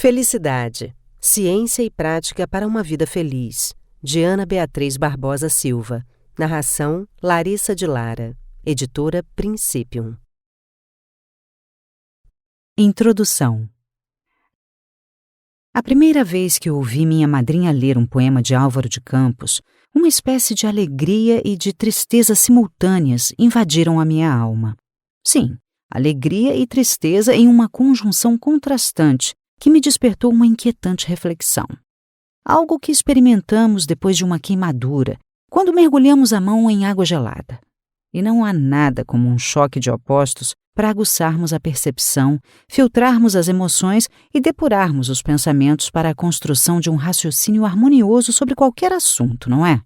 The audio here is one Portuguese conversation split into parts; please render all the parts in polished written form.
Felicidade. Ciência e prática para uma vida feliz. De Ana Beatriz Barbosa Silva. Narração: Larissa de Lara. Editora Principium. Introdução. A primeira vez que ouvi minha madrinha ler um poema de Álvaro de Campos, uma espécie de alegria e de tristeza simultâneas invadiram a minha alma. Sim, alegria e tristeza em uma conjunção contrastante que me despertou uma inquietante reflexão. Algo que experimentamos depois de uma queimadura, quando mergulhamos a mão em água gelada. E não há nada como um choque de opostos para aguçarmos a percepção, filtrarmos as emoções e depurarmos os pensamentos para a construção de um raciocínio harmonioso sobre qualquer assunto, não é?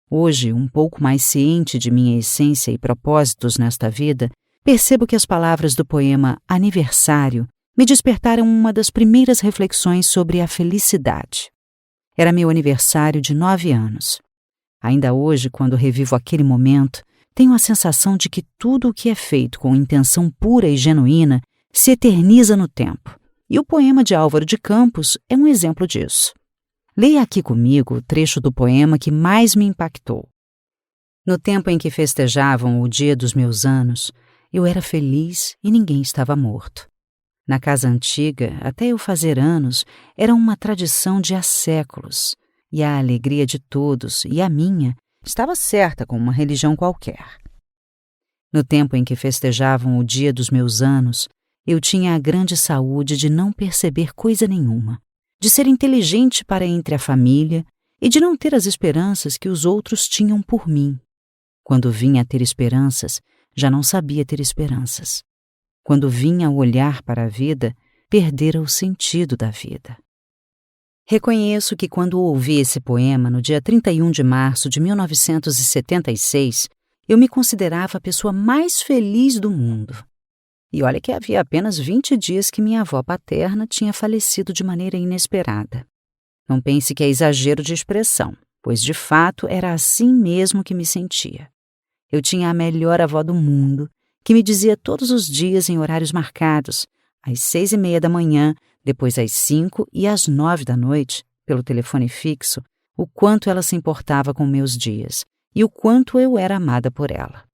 Hoje, um pouco mais ciente de minha essência e propósitos nesta vida, percebo que as palavras do poema Aniversário me despertaram uma das primeiras reflexões sobre a felicidade. Era meu aniversário de 9 anos. Ainda hoje, quando revivo aquele momento, tenho a sensação de que tudo o que é feito com intenção pura e genuína se eterniza no tempo. E o poema de Álvaro de Campos é um exemplo disso. Leia aqui comigo o trecho do poema que mais me impactou. No tempo em que festejavam o dia dos meus anos, eu era feliz e ninguém estava morto. Na casa antiga, até eu fazer anos, era uma tradição de há séculos, e a alegria de todos, e a minha, estava certa com uma religião qualquer. No tempo em que festejavam o dia dos meus anos, eu tinha a grande saúde de não perceber coisa nenhuma, de ser inteligente para entre a família e de não ter as esperanças que os outros tinham por mim. Quando vinha a ter esperanças, já não sabia ter esperanças. Quando vinha a olhar para a vida, perdera o sentido da vida. Reconheço que quando ouvi esse poema no dia 31 de março de 1976, eu me considerava a pessoa mais feliz do mundo. E olha que havia apenas 20 dias que minha avó paterna tinha falecido de maneira inesperada. Não pense que é exagero de expressão, pois de fato era assim mesmo que me sentia. Eu tinha a melhor avó do mundo, que me dizia todos os dias em horários marcados, às 6:30 da manhã, depois às 5 e às 9 da noite, pelo telefone fixo, o quanto ela se importava com meus dias e o quanto eu era amada por ela.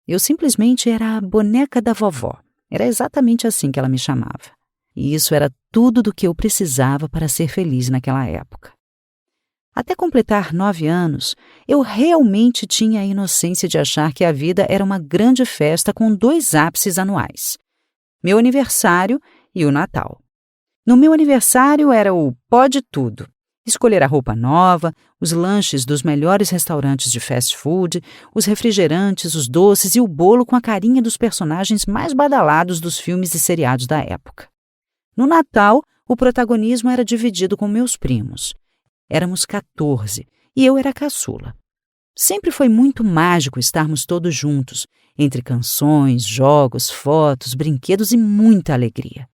Eu simplesmente era a boneca da vovó. Era exatamente assim que ela me chamava. E isso era tudo do que eu precisava para ser feliz naquela época. Até completar 9 anos, eu realmente tinha a inocência de achar que a vida era uma grande festa com 2 ápices anuais: meu aniversário e o Natal. No meu aniversário era o pode tudo. Escolher a roupa nova, os lanches dos melhores restaurantes de fast food, os refrigerantes, os doces e o bolo com a carinha dos personagens mais badalados dos filmes e seriados da época. No Natal, o protagonismo era dividido com meus primos. Éramos 14 e eu era a caçula. Sempre foi muito mágico estarmos todos juntos, entre canções, jogos, fotos, brinquedos e muita alegria.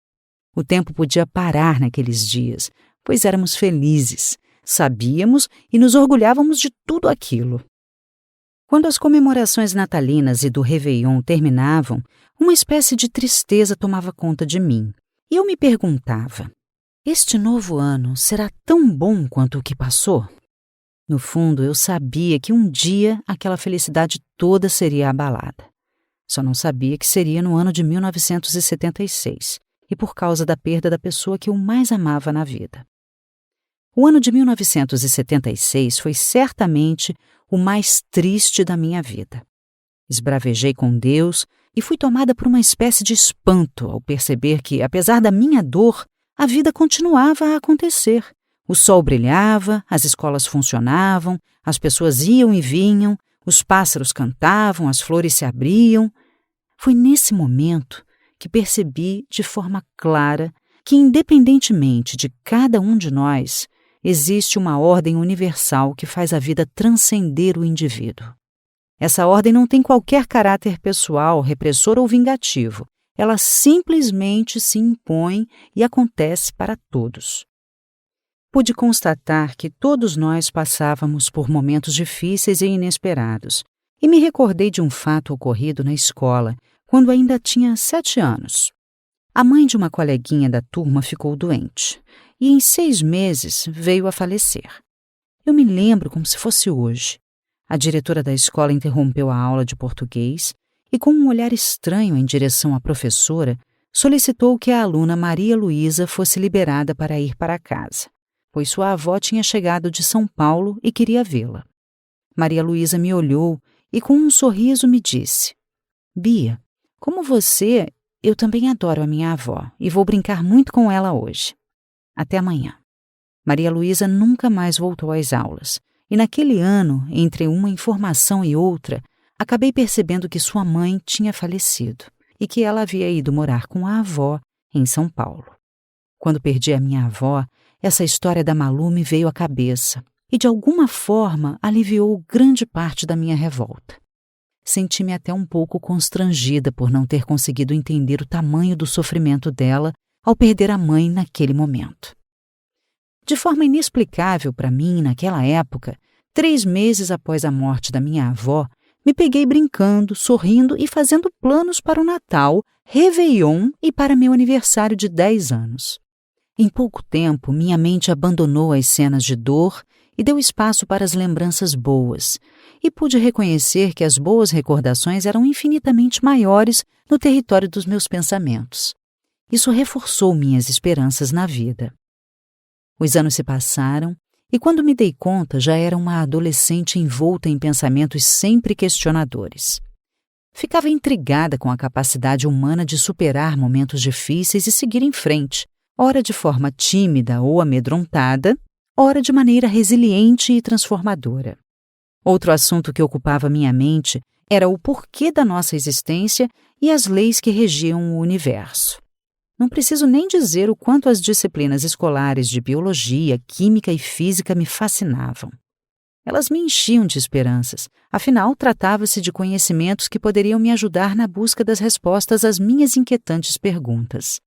O tempo podia parar naqueles dias, pois éramos felizes, sabíamos e nos orgulhávamos de tudo aquilo. Quando as comemorações natalinas e do Réveillon terminavam, uma espécie de tristeza tomava conta de mim. E eu me perguntava: este novo ano será tão bom quanto o que passou? No fundo, eu sabia que um dia aquela felicidade toda seria abalada. Só não sabia que seria no ano de 1976, e por causa da perda da pessoa que eu mais amava na vida. O ano de 1976 foi certamente o mais triste da minha vida. Esbravejei com Deus e fui tomada por uma espécie de espanto ao perceber que, apesar da minha dor, a vida continuava a acontecer. O sol brilhava, as escolas funcionavam, as pessoas iam e vinham, os pássaros cantavam, as flores se abriam. Foi nesse momento que percebi de forma clara que, independentemente de cada um de nós, existe uma ordem universal que faz a vida transcender o indivíduo. Essa ordem não tem qualquer caráter pessoal, repressor ou vingativo. Ela simplesmente se impõe e acontece para todos. Pude constatar que todos nós passávamos por momentos difíceis e inesperados, e me recordei de um fato ocorrido na escola, quando ainda tinha 7 anos. A mãe de uma coleguinha da turma ficou doente e em 6 meses veio a falecer. Eu me lembro como se fosse hoje. A diretora da escola interrompeu a aula de português e, com um olhar estranho em direção à professora, solicitou que a aluna Maria Luísa fosse liberada para ir para casa, pois sua avó tinha chegado de São Paulo e queria vê-la. Maria Luísa me olhou e, com um sorriso, me disse: Bia, como você, eu também adoro a minha avó e vou brincar muito com ela hoje. Até amanhã. Maria Luísa nunca mais voltou às aulas, e naquele ano, entre uma informação e outra, acabei percebendo que sua mãe tinha falecido e que ela havia ido morar com a avó em São Paulo. Quando perdi a minha avó, essa história da Malu me veio à cabeça e, de alguma forma, aliviou grande parte da minha revolta. Senti-me até um pouco constrangida por não ter conseguido entender o tamanho do sofrimento dela ao perder a mãe naquele momento. De forma inexplicável para mim, naquela época, 3 meses após a morte da minha avó, me peguei brincando, sorrindo e fazendo planos para o Natal, Réveillon e para meu aniversário de 10 anos. Em pouco tempo, minha mente abandonou as cenas de dor e deu espaço para as lembranças boas, e pude reconhecer que as boas recordações eram infinitamente maiores no território dos meus pensamentos. Isso reforçou minhas esperanças na vida. Os anos se passaram, e quando me dei conta, já era uma adolescente envolta em pensamentos sempre questionadores. Ficava intrigada com a capacidade humana de superar momentos difíceis e seguir em frente, ora de forma tímida ou amedrontada, ora de maneira resiliente e transformadora. Outro assunto que ocupava minha mente era o porquê da nossa existência e as leis que regiam o universo. Não preciso nem dizer o quanto as disciplinas escolares de biologia, química e física me fascinavam. Elas me enchiam de esperanças, afinal tratava-se de conhecimentos que poderiam me ajudar na busca das respostas às minhas inquietantes perguntas.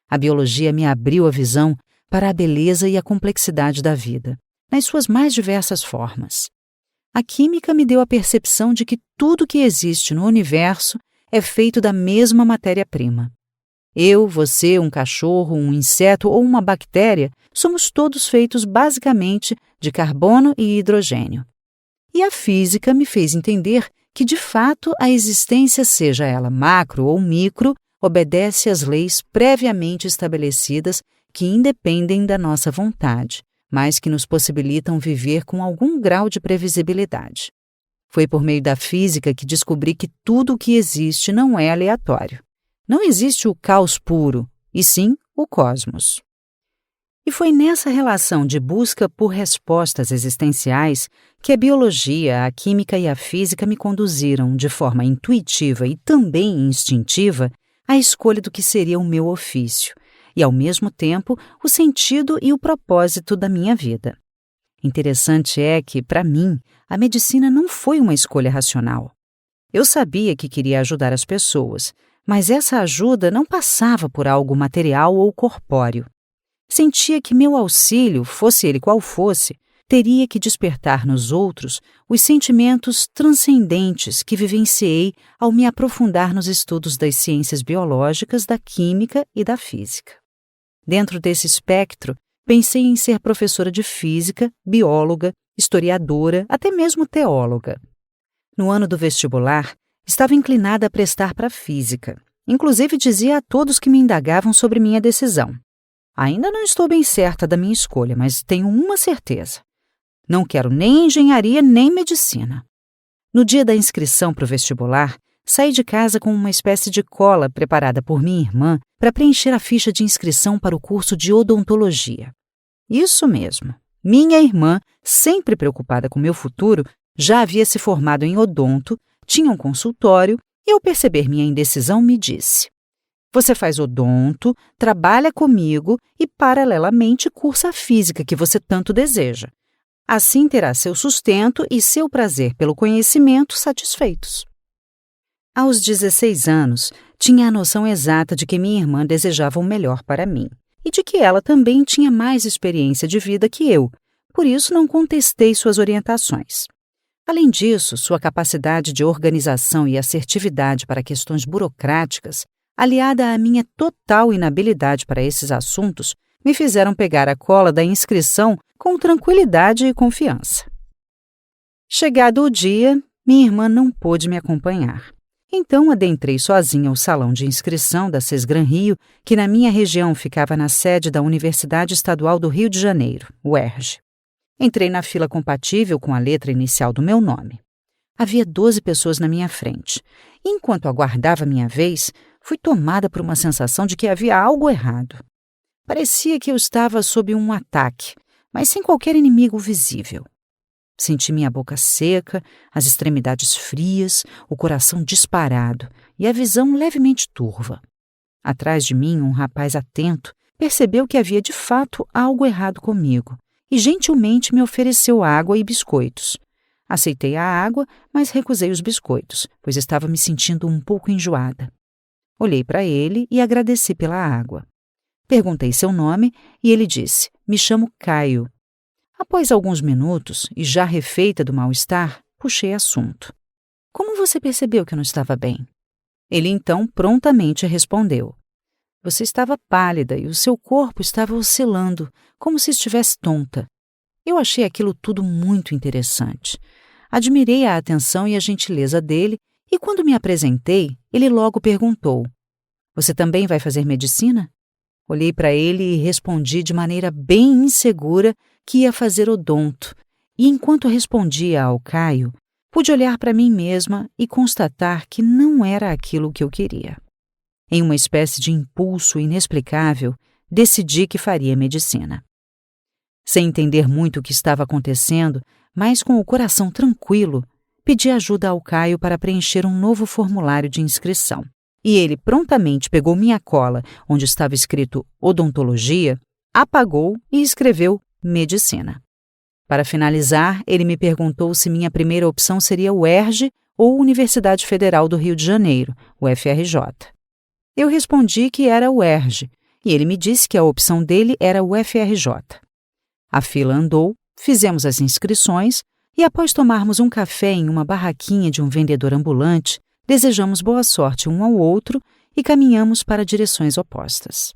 A biologia me abriu a visão para a beleza e a complexidade da vida, nas suas mais diversas formas. A química me deu a percepção de que tudo que existe no universo é feito da mesma matéria-prima. Eu, você, um cachorro, um inseto ou uma bactéria, somos todos feitos basicamente de carbono e hidrogênio. E a física me fez entender que, de fato, a existência, seja ela macro ou micro, obedece às leis previamente estabelecidas que independem da nossa vontade, mas que nos possibilitam viver com algum grau de previsibilidade. Foi por meio da física que descobri que tudo o que existe não é aleatório. Não existe o caos puro, e sim o cosmos. E foi nessa relação de busca por respostas existenciais que a biologia, a química e a física me conduziram, de forma intuitiva e também instintiva, à escolha do que seria o meu ofício, e, ao mesmo tempo, o sentido e o propósito da minha vida. Interessante é que, para mim, a medicina não foi uma escolha racional. Eu sabia que queria ajudar as pessoas, mas essa ajuda não passava por algo material ou corpóreo. Sentia que meu auxílio, fosse ele qual fosse, teria que despertar nos outros os sentimentos transcendentes que vivenciei ao me aprofundar nos estudos das ciências biológicas, da química e da física. Dentro desse espectro, pensei em ser professora de física, bióloga, historiadora, até mesmo teóloga. No ano do vestibular, estava inclinada a prestar para física. Inclusive dizia a todos que me indagavam sobre minha decisão: ainda não estou bem certa da minha escolha, mas tenho uma certeza. Não quero nem engenharia nem medicina. No dia da inscrição para o vestibular, saí de casa com uma espécie de cola preparada por minha irmã para preencher a ficha de inscrição para o curso de odontologia. Isso mesmo. Minha irmã, sempre preocupada com meu futuro, já havia se formado em odonto, tinha um consultório e, ao perceber minha indecisão, me disse: você faz odonto, trabalha comigo e, paralelamente, cursa a física que você tanto deseja. Assim terá seu sustento e seu prazer pelo conhecimento satisfeitos. Aos 16 anos, tinha a noção exata de que minha irmã desejava o melhor para mim e de que ela também tinha mais experiência de vida que eu, por isso não contestei suas orientações. Além disso, sua capacidade de organização e assertividade para questões burocráticas, aliada à minha total inabilidade para esses assuntos, me fizeram pegar a cola da inscrição com tranquilidade e confiança. Chegado o dia, minha irmã não pôde me acompanhar. Então adentrei sozinha o salão de inscrição da Sesgran Rio, que na minha região ficava na sede da Universidade Estadual do Rio de Janeiro, UERJ. Entrei na fila compatível com a letra inicial do meu nome. Havia 12 pessoas na minha frente. E enquanto aguardava minha vez, fui tomada por uma sensação de que havia algo errado. Parecia que eu estava sob um ataque, mas sem qualquer inimigo visível. Senti minha boca seca, as extremidades frias, o coração disparado e a visão levemente turva. Atrás de mim, um rapaz atento percebeu que havia de fato algo errado comigo e gentilmente me ofereceu água e biscoitos. Aceitei a água, mas recusei os biscoitos, pois estava me sentindo um pouco enjoada. Olhei para ele e agradeci pela água. Perguntei seu nome e ele disse: "Me chamo Caio." Após alguns minutos, e já refeita do mal-estar, puxei assunto. "Como você percebeu que eu não estava bem?" Ele então prontamente respondeu: "Você estava pálida e o seu corpo estava oscilando, como se estivesse tonta." Eu achei aquilo tudo muito interessante. Admirei a atenção e a gentileza dele e, quando me apresentei, ele logo perguntou: "Você também vai fazer medicina?" Olhei para ele e respondi de maneira bem insegura que ia fazer odonto, e enquanto respondia ao Caio, pude olhar para mim mesma e constatar que não era aquilo que eu queria. Em uma espécie de impulso inexplicável, decidi que faria medicina. Sem entender muito o que estava acontecendo, mas com o coração tranquilo, pedi ajuda ao Caio para preencher um novo formulário de inscrição. E ele prontamente pegou minha cola, onde estava escrito odontologia, apagou e escreveu medicina. Para finalizar, ele me perguntou se minha primeira opção seria o UERJ ou Universidade Federal do Rio de Janeiro, UFRJ. Eu respondi que era o UERJ, e ele me disse que a opção dele era o UFRJ. A fila andou, fizemos as inscrições e, após tomarmos um café em uma barraquinha de um vendedor ambulante, desejamos boa sorte um ao outro e caminhamos para direções opostas.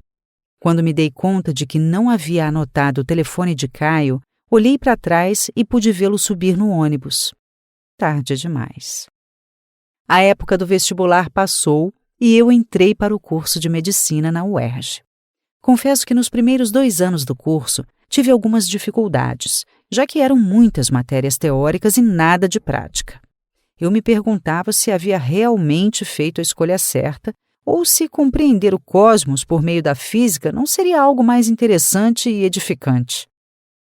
Quando me dei conta de que não havia anotado o telefone de Caio, olhei para trás e pude vê-lo subir no ônibus. Tarde demais. A época do vestibular passou e eu entrei para o curso de medicina na UERJ. Confesso que nos primeiros 2 anos do curso tive algumas dificuldades, já que eram muitas matérias teóricas e nada de prática. Eu me perguntava se havia realmente feito a escolha certa ou se compreender o cosmos por meio da física não seria algo mais interessante e edificante.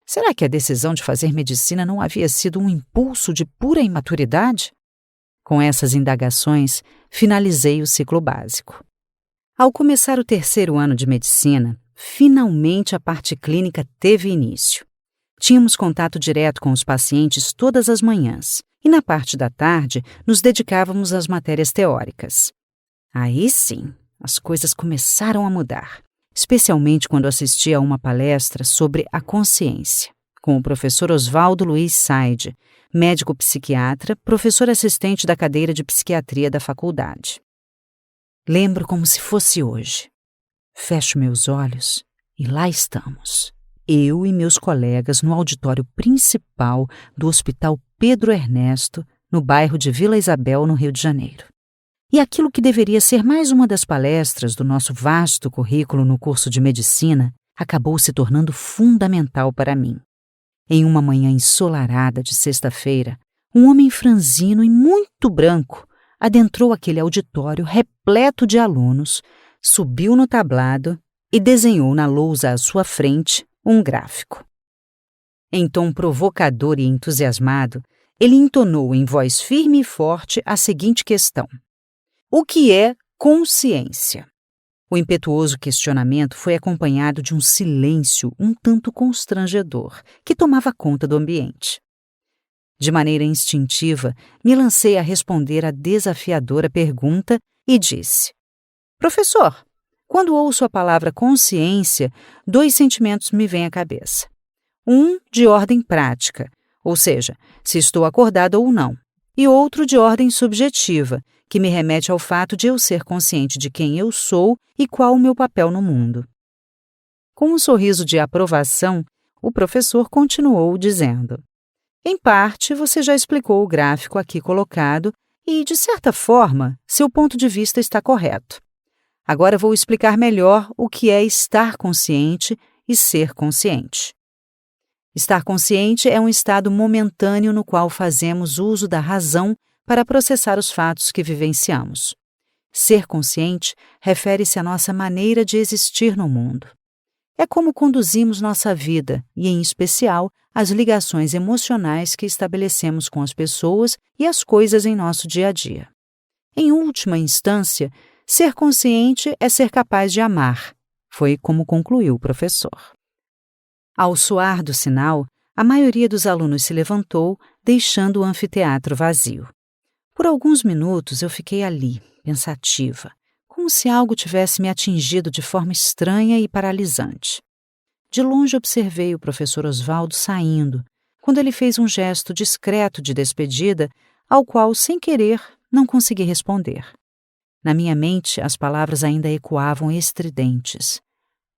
Será que a decisão de fazer medicina não havia sido um impulso de pura imaturidade? Com essas indagações, finalizei o ciclo básico. Ao começar o 3º ano de medicina, finalmente a parte clínica teve início. Tínhamos contato direto com os pacientes todas as manhãs e, na parte da tarde, nos dedicávamos às matérias teóricas. Aí sim, as coisas começaram a mudar, especialmente quando assisti a uma palestra sobre a consciência, com o professor Oswaldo Luiz Said, médico psiquiatra, professor assistente da cadeira de psiquiatria da faculdade. Lembro como se fosse hoje. Fecho meus olhos e lá estamos. Eu e meus colegas no auditório principal do Hospital Pedro Ernesto, no bairro de Vila Isabel, no Rio de Janeiro. E aquilo que deveria ser mais uma das palestras do nosso vasto currículo no curso de medicina acabou se tornando fundamental para mim. Em uma manhã ensolarada de sexta-feira, um homem franzino e muito branco adentrou aquele auditório repleto de alunos, subiu no tablado e desenhou na lousa à sua frente um gráfico. Em tom provocador e entusiasmado, ele entonou em voz firme e forte a seguinte questão: o que é consciência? O impetuoso questionamento foi acompanhado de um silêncio um tanto constrangedor que tomava conta do ambiente. De maneira instintiva, me lancei a responder a desafiadora pergunta e disse: professor, quando ouço a palavra consciência, 2 sentimentos me vêm à cabeça. Um de ordem prática, ou seja, se estou acordado ou não, e outro de ordem subjetiva, que me remete ao fato de eu ser consciente de quem eu sou e qual o meu papel no mundo. Com um sorriso de aprovação, o professor continuou dizendo: em parte, você já explicou o gráfico aqui colocado e, de certa forma, seu ponto de vista está correto. Agora vou explicar melhor o que é estar consciente e ser consciente. Estar consciente é um estado momentâneo no qual fazemos uso da razão para processar os fatos que vivenciamos. Ser consciente refere-se à nossa maneira de existir no mundo. É como conduzimos nossa vida e, em especial, as ligações emocionais que estabelecemos com as pessoas e as coisas em nosso dia a dia. Em última instância, ser consciente é ser capaz de amar, foi como concluiu o professor. Ao soar do sinal, a maioria dos alunos se levantou, deixando o anfiteatro vazio. Por alguns minutos eu fiquei ali, pensativa, como se algo tivesse me atingido de forma estranha e paralisante. De longe observei o professor Osvaldo saindo, quando ele fez um gesto discreto de despedida, ao qual, sem querer, não consegui responder. Na minha mente, as palavras ainda ecoavam estridentes: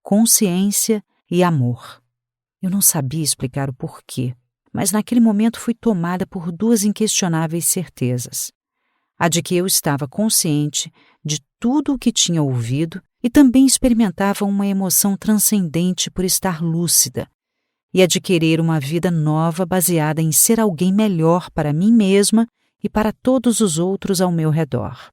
consciência e amor. Eu não sabia explicar o porquê, mas naquele momento fui tomada por duas inquestionáveis certezas. A de que eu estava consciente de tudo o que tinha ouvido e também experimentava uma emoção transcendente por estar lúcida, e a de querer uma vida nova baseada em ser alguém melhor para mim mesma e para todos os outros ao meu redor.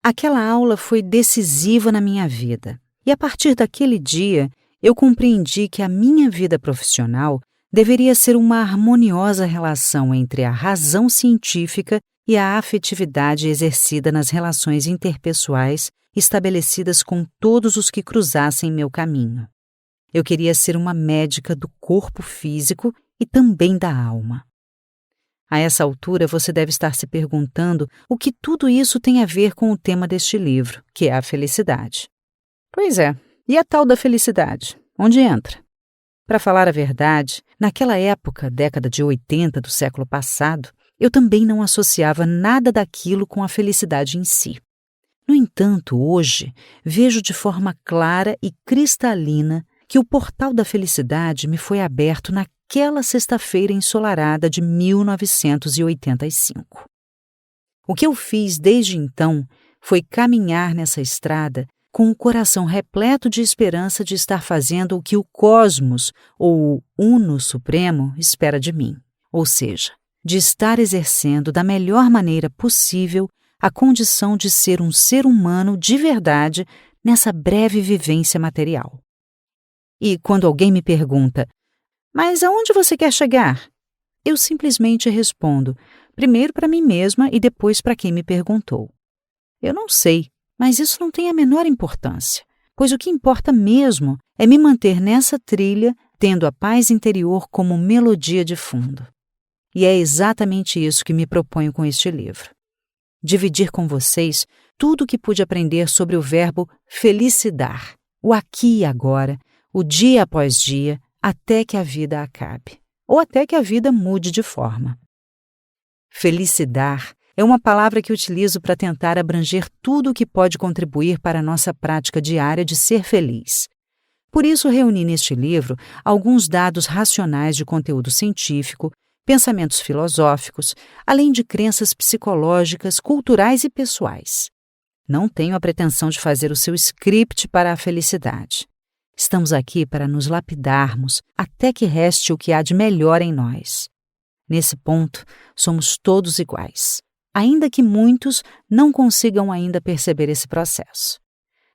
Aquela aula foi decisiva na minha vida, e a partir daquele dia eu compreendi que a minha vida profissional deveria ser uma harmoniosa relação entre a razão científica e a afetividade exercida nas relações interpessoais estabelecidas com todos os que cruzassem meu caminho. Eu queria ser uma médica do corpo físico e também da alma. A essa altura você deve estar se perguntando o que tudo isso tem a ver com o tema deste livro, que é a felicidade. Pois é, e a tal da felicidade? Onde entra? Para falar a verdade, naquela época, década de 80 do século passado, eu também não associava nada daquilo com a felicidade em si. No entanto, hoje, vejo de forma clara e cristalina que o portal da felicidade me foi aberto naquela sexta-feira ensolarada de 1985. O que eu fiz desde então foi caminhar nessa estrada com o coração repleto de esperança de estar fazendo o que o cosmos, ou o Uno Supremo, espera de mim, ou seja, de estar exercendo da melhor maneira possível a condição de ser um ser humano de verdade nessa breve vivência material. E quando alguém me pergunta: mas aonde você quer chegar? Eu simplesmente respondo, primeiro para mim mesma e depois para quem me perguntou. Eu não sei, mas isso não tem a menor importância, pois o que importa mesmo é me manter nessa trilha, tendo a paz interior como melodia de fundo. E é exatamente isso que me proponho com este livro. Dividir com vocês tudo o que pude aprender sobre o verbo felicidar, o aqui e agora, o dia após dia, até que a vida acabe, ou até que a vida mude de forma. Felicidar é uma palavra que utilizo para tentar abranger tudo o que pode contribuir para a nossa prática diária de ser feliz. Por isso, reuni neste livro alguns dados racionais de conteúdo científico, pensamentos filosóficos, além de crenças psicológicas, culturais e pessoais. Não tenho a pretensão de fazer o seu script para a felicidade. Estamos aqui para nos lapidarmos até que reste o que há de melhor em nós. Nesse ponto, somos todos iguais, ainda que muitos não consigam ainda perceber esse processo.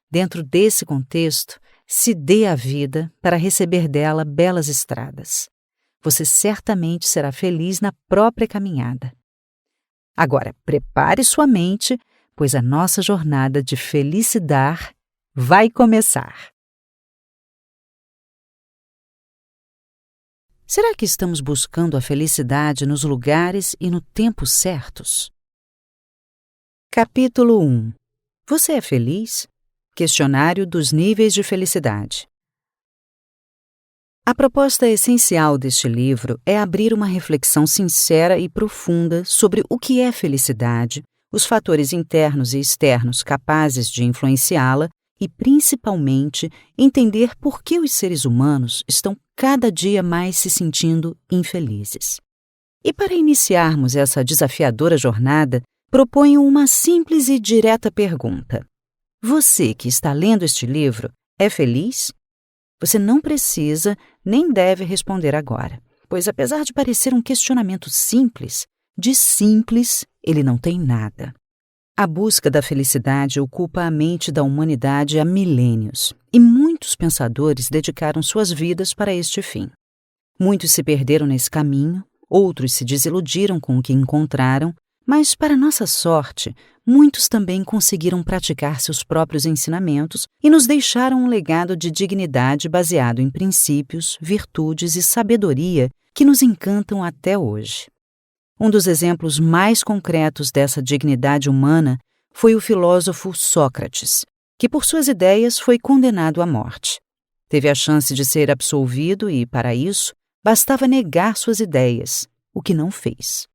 Dentro desse contexto, se dê a vida para receber dela belas estradas. Você certamente será feliz na própria caminhada. Agora, prepare sua mente, pois a nossa jornada de felicidade vai começar. Será que estamos buscando a felicidade nos lugares e no tempo certos? Capítulo 1. Você é feliz? Questionário dos níveis de felicidade. A proposta essencial deste livro é abrir uma reflexão sincera e profunda sobre o que é felicidade, os fatores internos e externos capazes de influenciá-la e, principalmente, entender por que os seres humanos estão cada dia mais se sentindo infelizes. E para iniciarmos essa desafiadora jornada, proponho uma simples e direta pergunta. Você que está lendo este livro é feliz? Você não precisa nem deve responder agora, pois apesar de parecer um questionamento simples, de simples ele não tem nada. A busca da felicidade ocupa a mente da humanidade há milênios, e muitos pensadores dedicaram suas vidas para este fim. Muitos se perderam nesse caminho, outros se desiludiram com o que encontraram, mas, para nossa sorte, muitos também conseguiram praticar seus próprios ensinamentos e nos deixaram um legado de dignidade baseado em princípios, virtudes e sabedoria que nos encantam até hoje. Um dos exemplos mais concretos dessa dignidade humana foi o filósofo Sócrates, que por suas ideias foi condenado à morte. Teve a chance de ser absolvido e, para isso, bastava negar suas ideias, o que não fez.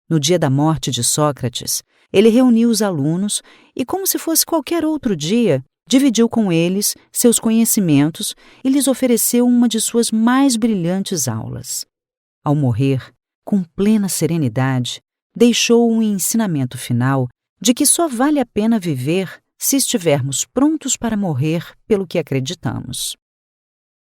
No dia da morte de Sócrates, ele reuniu os alunos e, como se fosse qualquer outro dia, dividiu com eles seus conhecimentos e lhes ofereceu uma de suas mais brilhantes aulas. Ao morrer, com plena serenidade, deixou um ensinamento final de que só vale a pena viver se estivermos prontos para morrer pelo que acreditamos.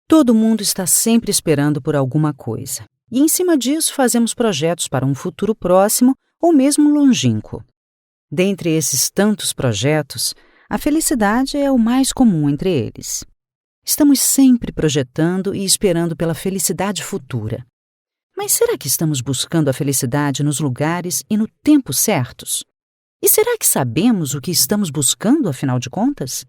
Todo mundo está sempre esperando por alguma coisa, e em cima disso fazemos projetos para um futuro próximo ou mesmo longínquo. Dentre esses tantos projetos, a felicidade é o mais comum entre eles. Estamos sempre projetando e esperando pela felicidade futura. Mas será que estamos buscando a felicidade nos lugares e no tempo certos? E será que sabemos o que estamos buscando, afinal de contas?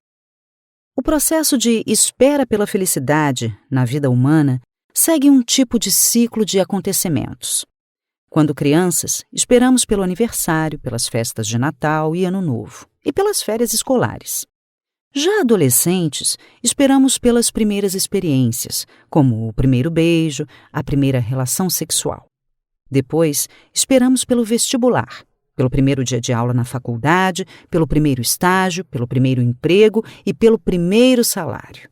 O processo de espera pela felicidade na vida humana segue um tipo de ciclo de acontecimentos. Quando crianças, esperamos pelo aniversário, pelas festas de Natal e Ano Novo, e pelas férias escolares. Já adolescentes, esperamos pelas primeiras experiências, como o primeiro beijo, a primeira relação sexual. Depois, esperamos pelo vestibular, pelo primeiro dia de aula na faculdade, pelo primeiro estágio, pelo primeiro emprego e pelo primeiro salário.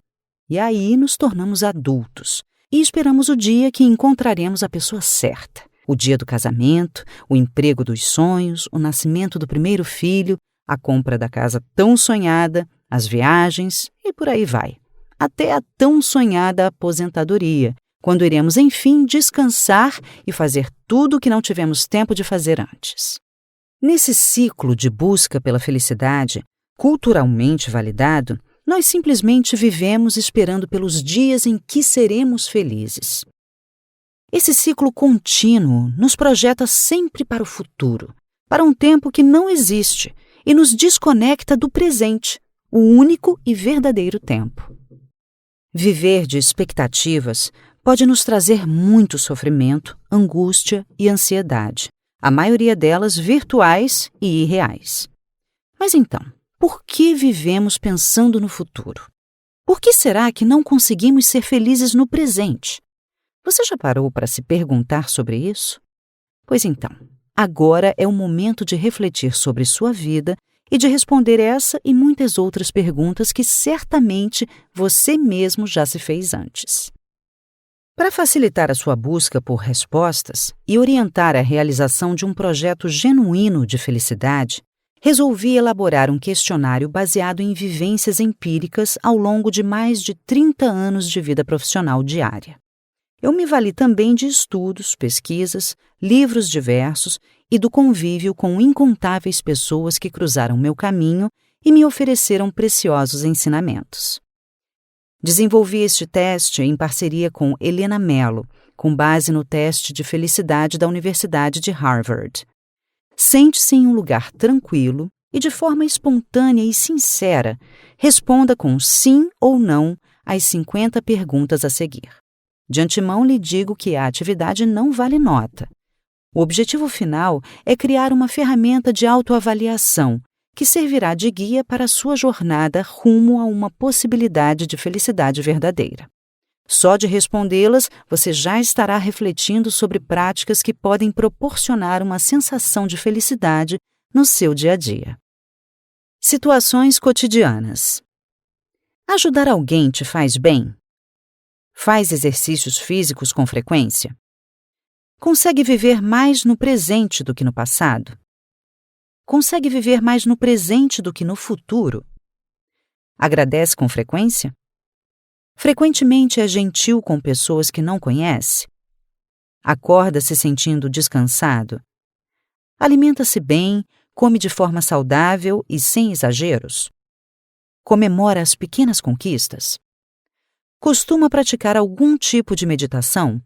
E aí nos tornamos adultos e esperamos o dia que encontraremos a pessoa certa, o dia do casamento, o emprego dos sonhos, o nascimento do primeiro filho, a compra da casa tão sonhada, as viagens e por aí vai, até a tão sonhada aposentadoria, quando iremos enfim descansar e fazer tudo o que não tivemos tempo de fazer antes. Nesse ciclo de busca pela felicidade, culturalmente validado, nós simplesmente vivemos esperando pelos dias em que seremos felizes. Esse ciclo contínuo nos projeta sempre para o futuro, para um tempo que não existe e nos desconecta do presente, o único e verdadeiro tempo. Viver de expectativas pode nos trazer muito sofrimento, angústia e ansiedade, a maioria delas virtuais e irreais. Mas então, por que vivemos pensando no futuro? Por que será que não conseguimos ser felizes no presente? Você já parou para se perguntar sobre isso? Pois então, agora é o momento de refletir sobre sua vida e de responder essa e muitas outras perguntas que certamente você mesmo já se fez antes. Para facilitar a sua busca por respostas e orientar a realização de um projeto genuíno de felicidade, resolvi elaborar um questionário baseado em vivências empíricas ao longo de mais de 30 anos de vida profissional diária. Eu me vali também de estudos, pesquisas, livros diversos e do convívio com incontáveis pessoas que cruzaram meu caminho e me ofereceram preciosos ensinamentos. Desenvolvi este teste em parceria com Helena Mello, com base no teste de felicidade da Universidade de Harvard. Sente-se em um lugar tranquilo e, de forma espontânea e sincera, responda com sim ou não às 50 perguntas a seguir. De antemão lhe digo que a atividade não vale nota. O objetivo final é criar uma ferramenta de autoavaliação que servirá de guia para a sua jornada rumo a uma possibilidade de felicidade verdadeira. Só de respondê-las, você já estará refletindo sobre práticas que podem proporcionar uma sensação de felicidade no seu dia a dia. Situações cotidianas. Ajudar alguém te faz bem? Faz exercícios físicos com frequência? Consegue viver mais no presente do que no passado? Consegue viver mais no presente do que no futuro? Agradece com frequência? Frequentemente é gentil com pessoas que não conhece? Acorda se sentindo descansado? Alimenta-se bem, come de forma saudável e sem exageros? Comemora as pequenas conquistas? Costuma praticar algum tipo de meditação?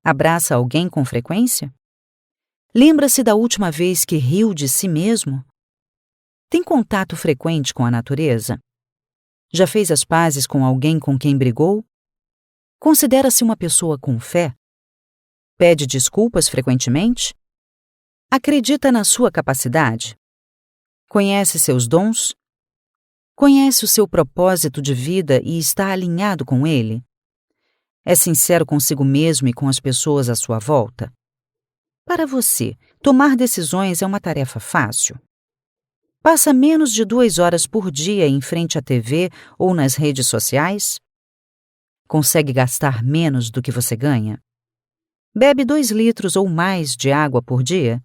Abraça alguém com frequência? Lembra-se da última vez que riu de si mesmo? Tem contato frequente com a natureza? Já fez as pazes com alguém com quem brigou? Considera-se uma pessoa com fé? Pede desculpas frequentemente? Acredita na sua capacidade? Conhece seus dons? Conhece o seu propósito de vida e está alinhado com ele? É sincero consigo mesmo e com as pessoas à sua volta? Para você, tomar decisões é uma tarefa fácil? Passa menos de 2 horas por dia em frente à TV ou nas redes sociais? Consegue gastar menos do que você ganha? Bebe 2 litros ou mais de água por dia?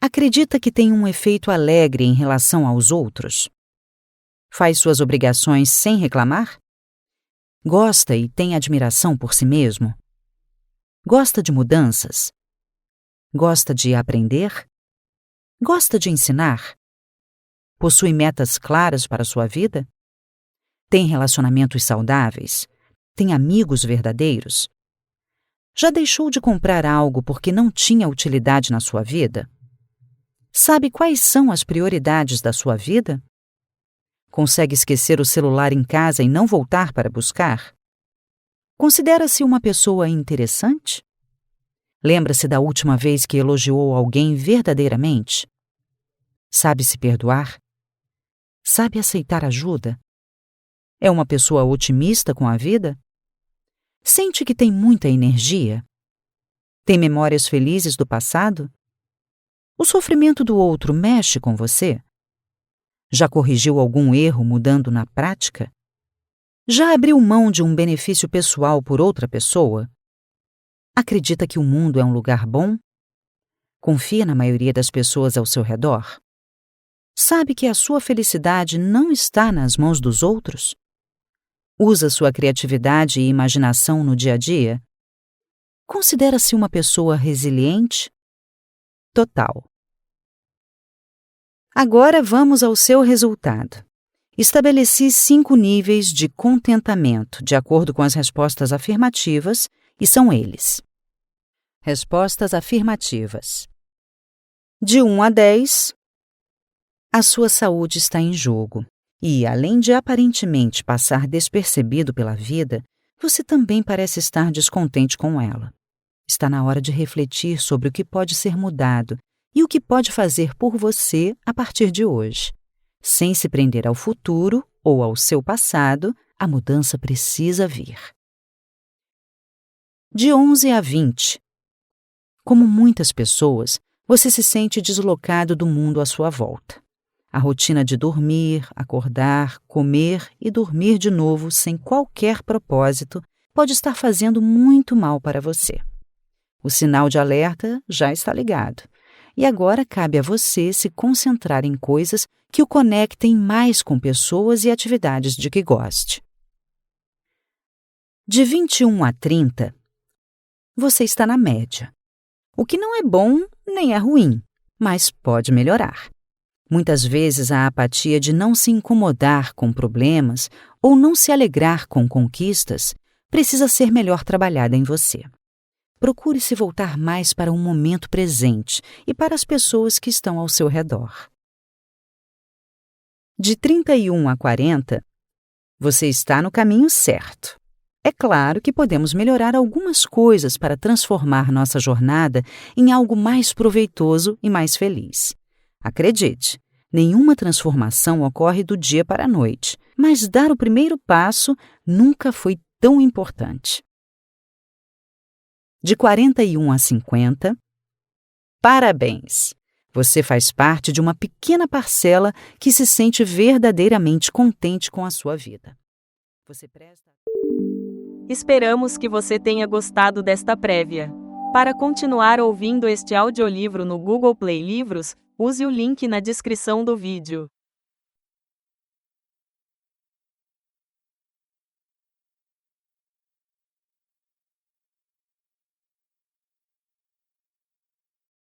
Acredita que tem um efeito alegre em relação aos outros? Faz suas obrigações sem reclamar? Gosta e tem admiração por si mesmo? Gosta de mudanças? Gosta de aprender? Gosta de ensinar? Possui metas claras para sua vida? Tem relacionamentos saudáveis? Tem amigos verdadeiros? Já deixou de comprar algo porque não tinha utilidade na sua vida? Sabe quais são as prioridades da sua vida? Consegue esquecer o celular em casa e não voltar para buscar? Considera-se uma pessoa interessante? Lembra-se da última vez que elogiou alguém verdadeiramente? Sabe se perdoar? Sabe aceitar ajuda? É uma pessoa otimista com a vida? Sente que tem muita energia? Tem memórias felizes do passado? O sofrimento do outro mexe com você? Já corrigiu algum erro mudando na prática? Já abriu mão de um benefício pessoal por outra pessoa? Acredita que o mundo é um lugar bom? Confia na maioria das pessoas ao seu redor? Sabe que a sua felicidade não está nas mãos dos outros? Usa sua criatividade e imaginação no dia a dia? Considera-se uma pessoa resiliente? Total. Agora vamos ao seu resultado. Estabeleci 5 níveis de contentamento, de acordo com as respostas afirmativas, e são eles. Respostas afirmativas. De 1 a 10, a sua saúde está em jogo. E, além de aparentemente passar despercebido pela vida, você também parece estar descontente com ela. Está na hora de refletir sobre o que pode ser mudado e o que pode fazer por você a partir de hoje. Sem se prender ao futuro ou ao seu passado, a mudança precisa vir. De 11 a 20. Como muitas pessoas, você se sente deslocado do mundo à sua volta. A rotina de dormir, acordar, comer e dormir de novo sem qualquer propósito pode estar fazendo muito mal para você. O sinal de alerta já está ligado. E agora cabe a você se concentrar em coisas que o conectem mais com pessoas e atividades de que goste. De 21 a 30, você está na média. O que não é bom nem é ruim, mas pode melhorar. Muitas vezes a apatia de não se incomodar com problemas ou não se alegrar com conquistas precisa ser melhor trabalhada em você. Procure se voltar mais para o momento presente e para as pessoas que estão ao seu redor. De 31 a 40, você está no caminho certo. É claro que podemos melhorar algumas coisas para transformar nossa jornada em algo mais proveitoso e mais feliz. Acredite, nenhuma transformação ocorre do dia para a noite, mas dar o primeiro passo nunca foi tão importante. De 41 a 50, parabéns! Você faz parte de uma pequena parcela que se sente verdadeiramente contente com a sua vida. Você presta... Esperamos que você tenha gostado desta prévia. Para continuar ouvindo este audiolivro no Google Play Livros, use o link na descrição do vídeo.